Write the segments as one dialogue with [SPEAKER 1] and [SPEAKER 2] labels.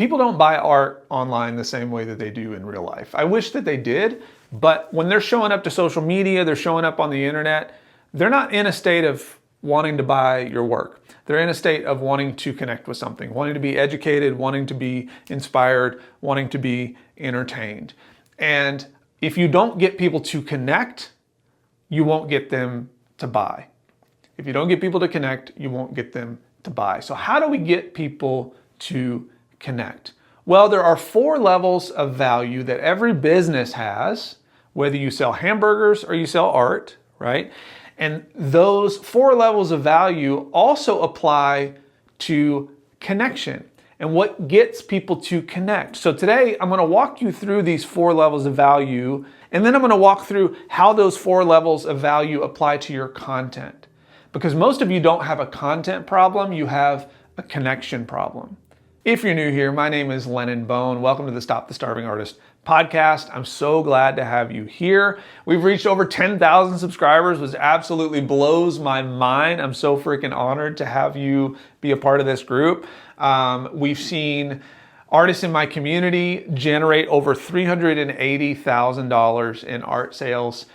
[SPEAKER 1] People don't buy art online the same way that they do in real life. I wish that they did, but when they're showing up to social media, they're showing up on the internet, they're not in a state of wanting to buy your work. They're in a state of wanting to connect with something, wanting to be educated, wanting to be inspired, wanting to be entertained. And if you don't get people to connect, you won't get them to buy. If you don't get people to connect, you won't get them to buy. So how do we get people to connect? Well, there are 4 levels of value that every business has, whether you sell hamburgers or you sell art, right? And those 4 levels of value also apply to connection and what gets people to connect. So today I'm going to walk you through these 4 levels of value, and then I'm going to walk through how those 4 levels of value apply to your content. Because most of you don't have a content problem, you have a connection problem. If you're new here, my name is Lennon Bone. Welcome to the Stop the Starving Artist podcast. I'm so glad to have you here. We've reached over 10,000 subscribers, which absolutely blows my mind. I'm so freaking honored to have you be a part of this group. We've seen artists in my community generate over $380,000 in art sales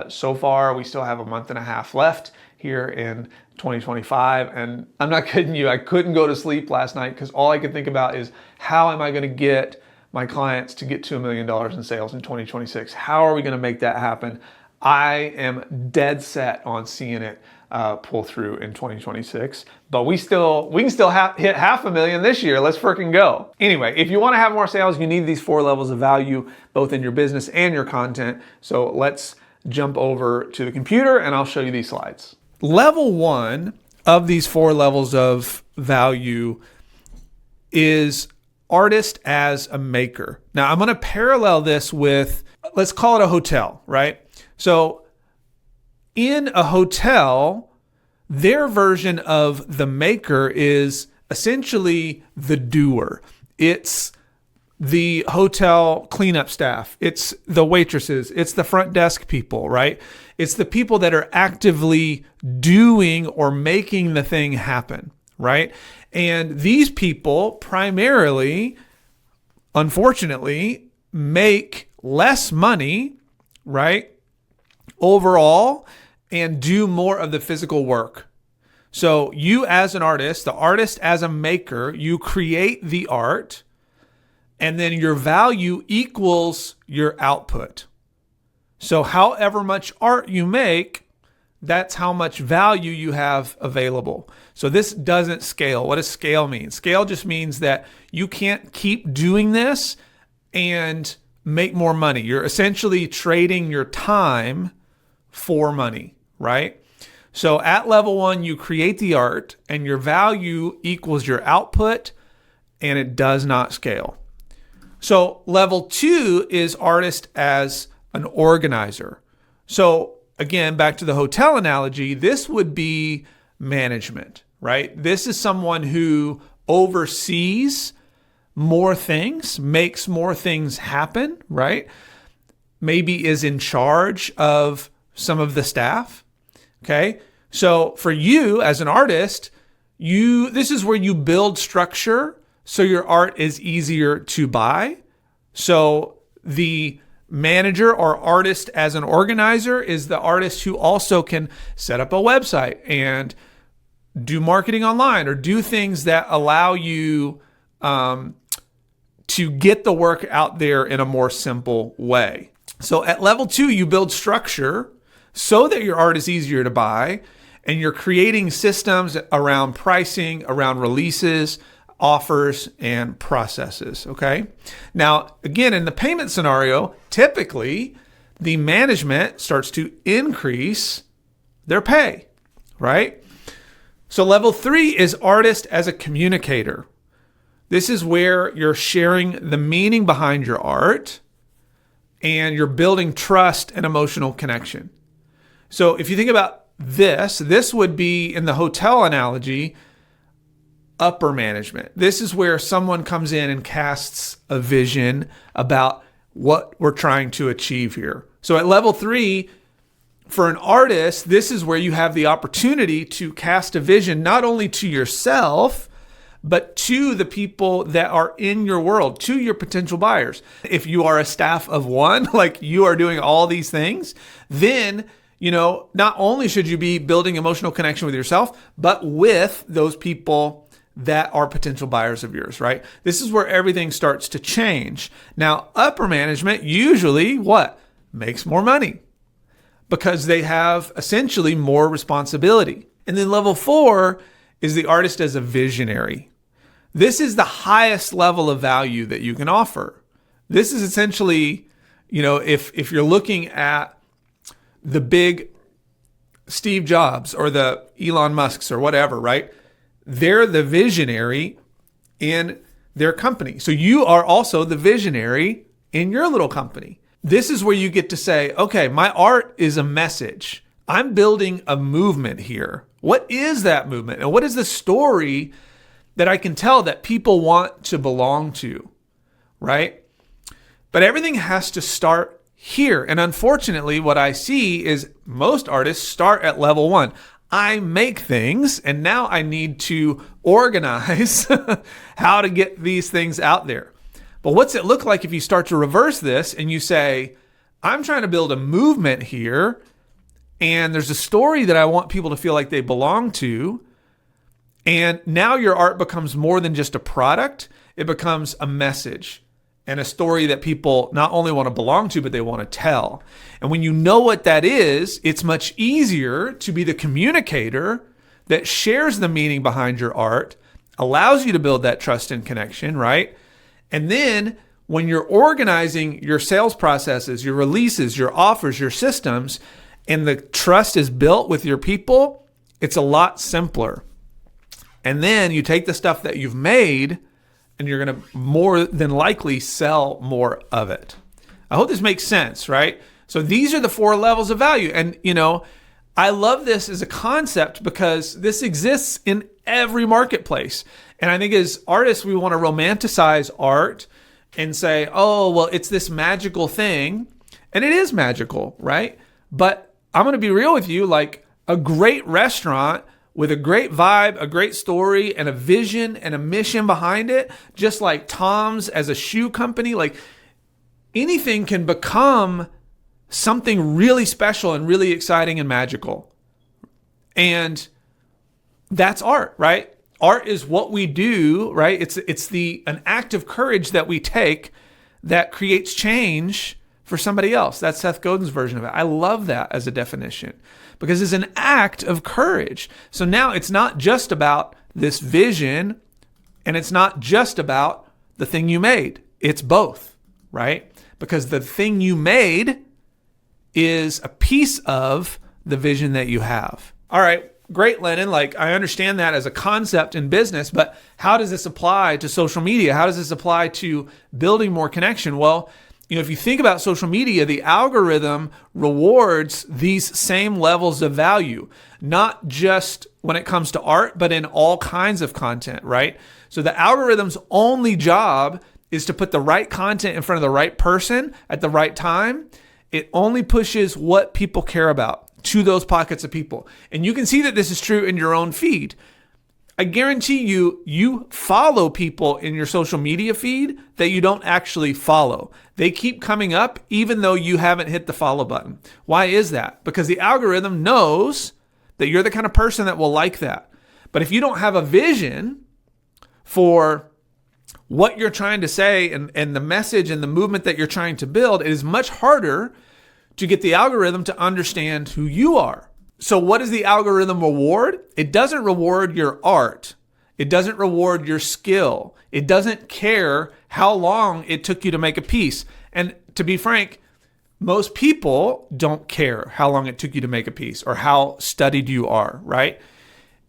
[SPEAKER 1] so far. We still have a month and a half left here in 2025. And I'm not kidding you, I couldn't go to sleep last night because all I could think about is how am I going to get my clients to get to $1 million in sales in 2026? How are we going to make that happen? I am dead set on seeing it pull through in 2026, but we can still hit $500,000 this year. Let's freaking go. Anyway, if you want to have more sales, you need these 4 levels of value, both in your business and your content. So let's jump over to the computer and I'll show you these slides. Level 1 of these 4 levels of value is artist as a maker. Now I'm going to parallel this with, let's call it a hotel, right? So in a hotel, their version of the maker is essentially the doer. It's the hotel cleanup staff. It's the waitresses. It's the front desk people, right? It's the people that are actively doing or making the thing happen, right? And these people primarily, unfortunately, make less money, right, overall, and do more of the physical work. So you as an artist, the artist as a maker, you create the art, and then your value equals your output. So however much art you make, that's how much value you have available. So this doesn't scale. What does scale mean? Scale just means that you can't keep doing this and make more money. You're essentially trading your time for money, right? So at level 1, you create the art and your value equals your output, and it does not scale. So level 2 is artist as an organizer. So again, back to the hotel analogy, this would be management, right? This is someone who oversees more things, makes more things happen, right? Maybe is in charge of some of the staff, okay? So for you as an artist, this is where you build structure so your art is easier to buy. So the manager or artist as an organizer is the artist who also can set up a website and do marketing online or do things that allow you to get the work out there in a more simple way. So at level 2, you build structure so that your art is easier to buy, and you're creating systems around pricing, around releases, offers, and processes, okay? Now, again, in the payment scenario, typically the management starts to increase their pay, right? So level 3 is artist as a communicator. This is where you're sharing the meaning behind your art and you're building trust and emotional connection. So if you think about this would be, in the hotel analogy, upper management. This is where someone comes in and casts a vision about what we're trying to achieve here. So at level 3, for an artist, this is where you have the opportunity to cast a vision not only to yourself, but to the people that are in your world, to your potential buyers. If you are a staff of one, like you are doing all these things, then not only should you be building emotional connection with yourself, but with those people that are potential buyers of yours, right? This is where everything starts to change. Now, upper management usually what? Makes more money because they have essentially more responsibility. And then level 4 is the artist as a visionary. This is the highest level of value that you can offer. This is essentially, if you're looking at the big Steve Jobs or the Elon Musks or whatever, right? They're the visionary in their company. So you are also the visionary in your little company. This is where you get to say, okay, my art is a message. I'm building a movement here. What is that movement? And what is the story that I can tell that people want to belong to, right? But everything has to start here. And unfortunately, what I see is most artists start at level 1. I make things and now I need to organize how to get these things out there. But what's it look like if you start to reverse this and you say, I'm trying to build a movement here and there's a story that I want people to feel like they belong to. And now your art becomes more than just a product. It becomes a message and a story that people not only want to belong to, but they want to tell. And when you know what that is, it's much easier to be the communicator that shares the meaning behind your art, allows you to build that trust and connection, right? And then when you're organizing your sales processes, your releases, your offers, your systems, and the trust is built with your people, it's a lot simpler. And then you take the stuff that you've made and you're going to more than likely sell more of it. I hope this makes sense, right? So these are the 4 levels of value. And, I love this as a concept because this exists in every marketplace. And I think as artists, we want to romanticize art and say, oh, well, it's this magical thing. And it is magical, right? But I'm going to be real with you, like a great restaurant with a great vibe, a great story, and a vision and a mission behind it, just like Tom's as a shoe company, like anything can become something really special and really exciting and magical. And that's art, right? Art is what we do, right? It's an act of courage that we take that creates change for somebody else. That's Seth Godin's version of it. I love that as a definition because it's an act of courage. So now it's not just about this vision and it's not just about the thing you made. It's both, right? Because the thing you made is a piece of the vision that you have. All right, great, Lennon. Like, I understand that as a concept in business, but how does this apply to social media? How does this apply to building more connection? Well, if you think about social media, the algorithm rewards these same levels of value, not just when it comes to art, but in all kinds of content, right? So the algorithm's only job is to put the right content in front of the right person at the right time. It only pushes what people care about to those pockets of people. And you can see that this is true in your own feed. I guarantee you follow people in your social media feed that you don't actually follow. They keep coming up even though you haven't hit the follow button. Why is that? Because the algorithm knows that you're the kind of person that will like that. But if you don't have a vision for what you're trying to say and the message and the movement that you're trying to build, it is much harder to get the algorithm to understand who you are. So what does the algorithm reward? It doesn't reward your art. It doesn't reward your skill. It doesn't care how long it took you to make a piece. And to be frank, most people don't care how long it took you to make a piece or how studied you are, right?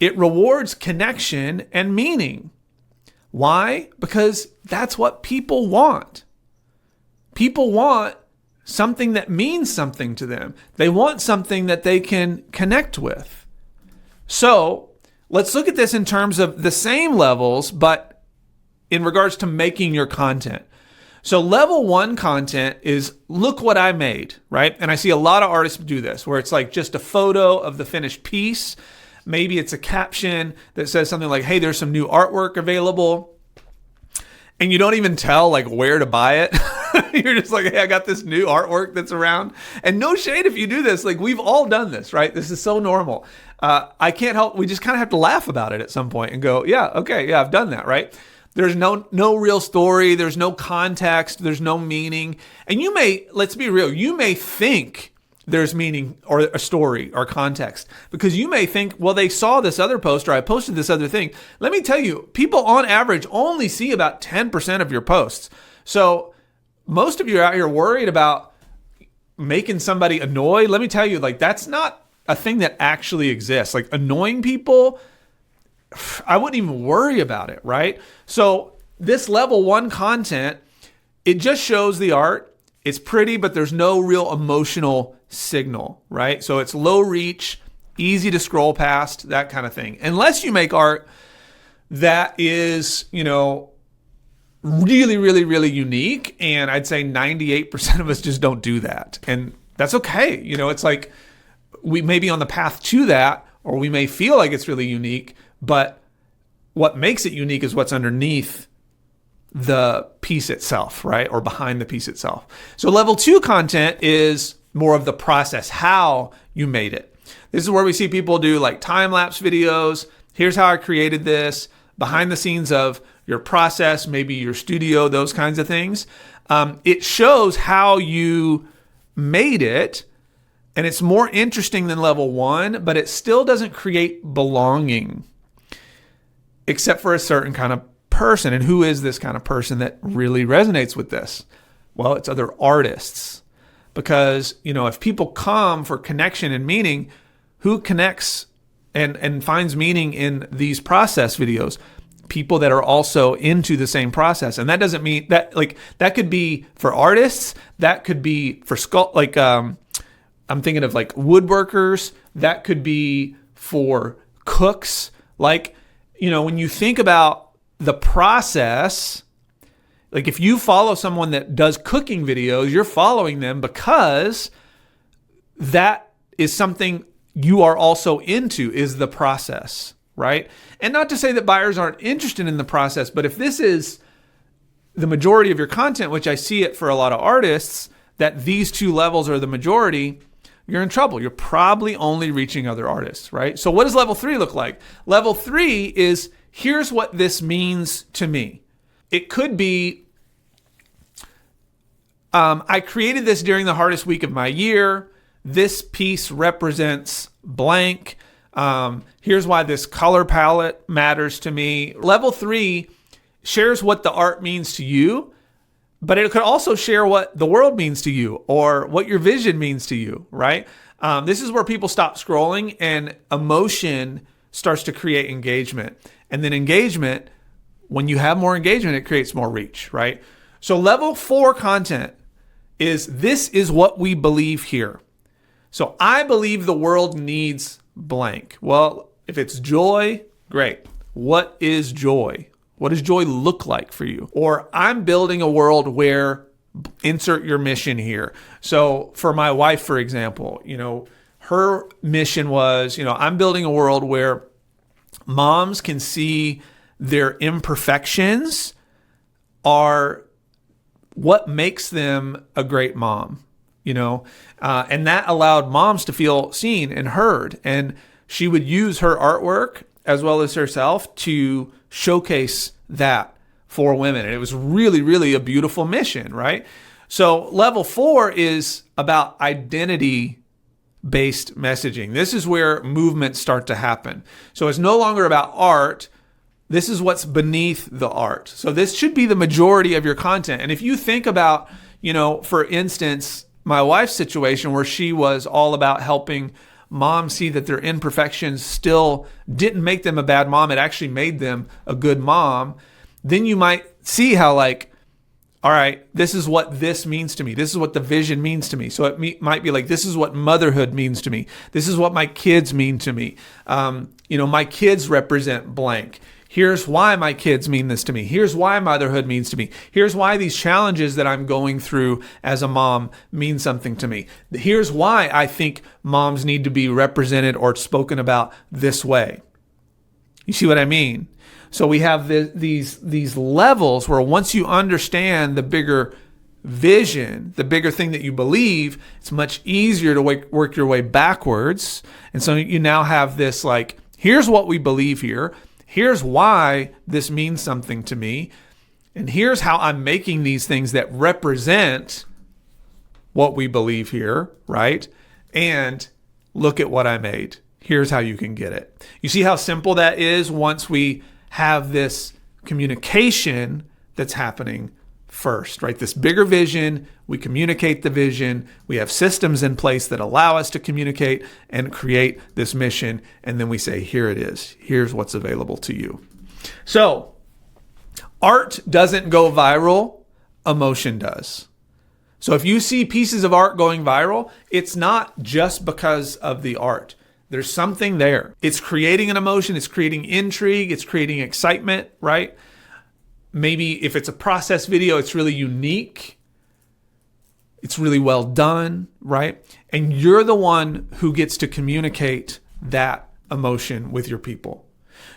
[SPEAKER 1] It rewards connection and meaning. Why? Because that's what people want. People want something that means something to them. They want something that they can connect with. So let's look at this in terms of the same levels, but in regards to making your content. So level 1 content is look what I made, right? And I see a lot of artists do this where it's like just a photo of the finished piece. Maybe it's a caption that says something like, hey, there's some new artwork available. And you don't even tell like where to buy it. You're just like, hey, I got this new artwork that's around. And no shade if you do this. Like, we've all done this, right? This is so normal. I can't help. We just kind of have to laugh about it at some point and go, yeah, okay, yeah, I've done that, right? There's no real story. There's no context. There's no meaning. And you may, let's be real, you may think there's meaning or a story or context, because you may think, well, they saw this other post or I posted this other thing. Let me tell you, people on average only see about 10% of your posts. So most of you are out here worried about making somebody annoyed. Let me tell you, like, that's not a thing that actually exists. Like, annoying people, I wouldn't even worry about it, right? So this level 1 content, it just shows the art. It's pretty, but there's no real emotional signal, right? So it's low reach, easy to scroll past, that kind of thing. Unless you make art that is, really, really, really unique. And I'd say 98% of us just don't do that. And that's okay. It's like we may be on the path to that, or we may feel like it's really unique, but what makes it unique is what's underneath the piece itself, right? Or behind the piece itself. So level 2 content is more of the process, how you made it. This is where we see people do like time-lapse videos. Here's how I created this, behind the scenes of your process, maybe your studio, those kinds of things. It shows how you made it, and it's more interesting than level 1, but it still doesn't create belonging, except for a certain kind of person. And who is this kind of person that really resonates with this? Well, it's other artists. Because, if people come for connection and meaning, who connects and finds meaning in these process videos? People that are also into the same process. And that doesn't mean that, like, that could be for artists, that could be for I'm thinking of like woodworkers, that could be for cooks. Like, when you think about the process, like if you follow someone that does cooking videos, you're following them because that is something you are also into, is the process, right? And not to say that buyers aren't interested in the process, but if this is the majority of your content, which I see it for a lot of artists, that these 2 levels are the majority, you're in trouble. You're probably only reaching other artists, right? So what does level 3 look like? Level 3 is, here's what this means to me. It could be, I created this during the hardest week of my year. This piece represents blank. Here's why this color palette matters to me. Level 3 shares what the art means to you, but it could also share what the world means to you or what your vision means to you, right? This is where people stop scrolling and emotion starts to create engagement. And then engagement, when you have more engagement, it creates more reach, right? So level 4 content is, this is what we believe here. So I believe the world needs blank. Well, if it's joy, great. What is joy? What does joy look like for you? Or I'm building a world where, insert your mission here. So for my wife, for example, her mission was, I'm building a world where moms can see their imperfections are what makes them a great mom, and that allowed moms to feel seen and heard. And she would use her artwork as well as herself to showcase that for women. And it was really, really a beautiful mission, right? So level 4 is about identity-based messaging. This is where movements start to happen. So it's no longer about art. This is what's beneath the art. So this should be the majority of your content. And if you think about, for instance, my wife's situation where she was all about helping moms see that their imperfections still didn't make them a bad mom. It actually made them a good mom. Then you might see how, like, all right, this is what this means to me. This is what the vision means to me. So it might be like, this is what motherhood means to me. This is what my kids mean to me. My kids represent blank. Here's why my kids mean this to me. Here's why motherhood means to me. Here's why these challenges that I'm going through as a mom mean something to me. Here's why I think moms need to be represented or spoken about this way. You see what I mean? So we have these levels where once you understand the bigger vision, the bigger thing that you believe, it's much easier to work your way backwards. And so you now have this like, here's what we believe here. Here's why this means something to me. And here's how I'm making these things that represent what we believe here, right? And look at what I made. Here's how you can get it. You see how simple that is once we have this communication that's happening first, right? This bigger vision, we communicate the vision, we have systems in place that allow us to communicate and create this mission, and then we say, here it is. Here's what's available to you. So, art doesn't go viral, emotion does. So if you see pieces of art going viral, it's not just because of the art. There's something there. It's creating an emotion, it's creating intrigue, it's creating excitement, right? Maybe if it's a process video, it's really unique. It's really well done, right? And you're the one who gets to communicate that emotion with your people.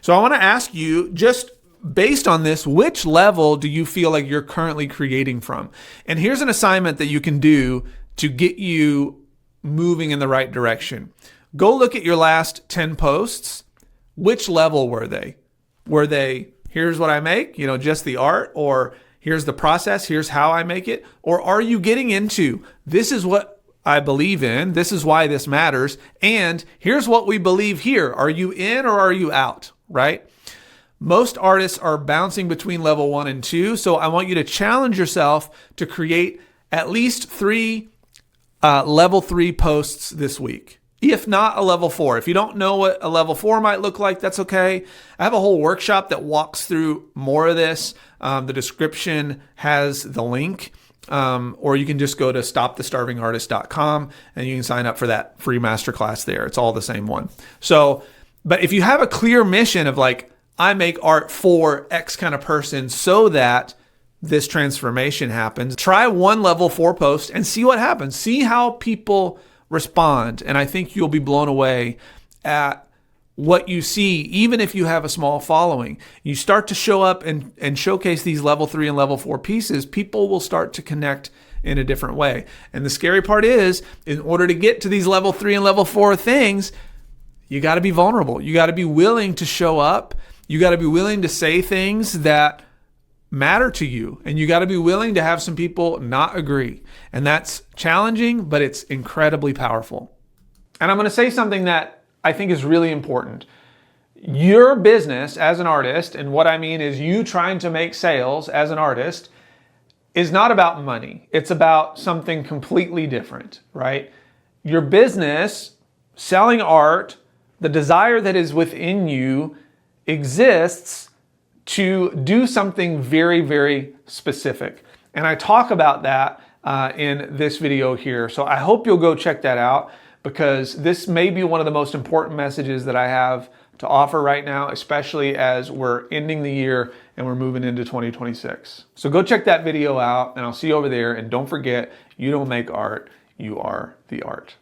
[SPEAKER 1] So I want to ask you, just based on this, which level do you feel like you're currently creating from? And here's an assignment that you can do to get you moving in the right direction. Go look at your last 10 posts. Which level were they? Were they, here's what I make, just the art, or here's the process, here's how I make it? Or are you getting into, this is what I believe in, this is why this matters, and here's what we believe here. Are you in or are you out, right? Most artists are bouncing between level 1 and 2, so I want you to challenge yourself to create at least 3 level 3 posts this week. If not a level 4. If you don't know what a level 4 might look like, that's okay. I have a whole workshop that walks through more of this. The description has the link, or you can just go to stopthestarvingartist.com and you can sign up for that free masterclass there. It's all the same one. So, but if you have a clear mission of like, I make art for X kind of person so that this transformation happens, try one level 4 post and see what happens. See how people respond. And I think you'll be blown away at what you see, even if you have a small following. You start to show up and showcase these level 3 and level 4 pieces, people will start to connect in a different way. And the scary part is, in order to get to these level 3 and level 4 things, you got to be vulnerable. You got to be willing to show up. You got to be willing to say things that matter to you, and you got to be willing to have some people not agree. And that's challenging, but it's incredibly powerful. And I'm going to say something that I think is really important. Your business as an artist, and what I mean is you trying to make sales as an artist, is not about money. It's about something completely different, right? Your business, selling art, the desire that is within you exists to do something very, very specific. And I talk about that in this video here. So I hope you'll go check that out, because this may be one of the most important messages that I have to offer right now, especially as we're ending the year and we're moving into 2026. So go check that video out and I'll see you over there. And don't forget, you don't make art, you are the art.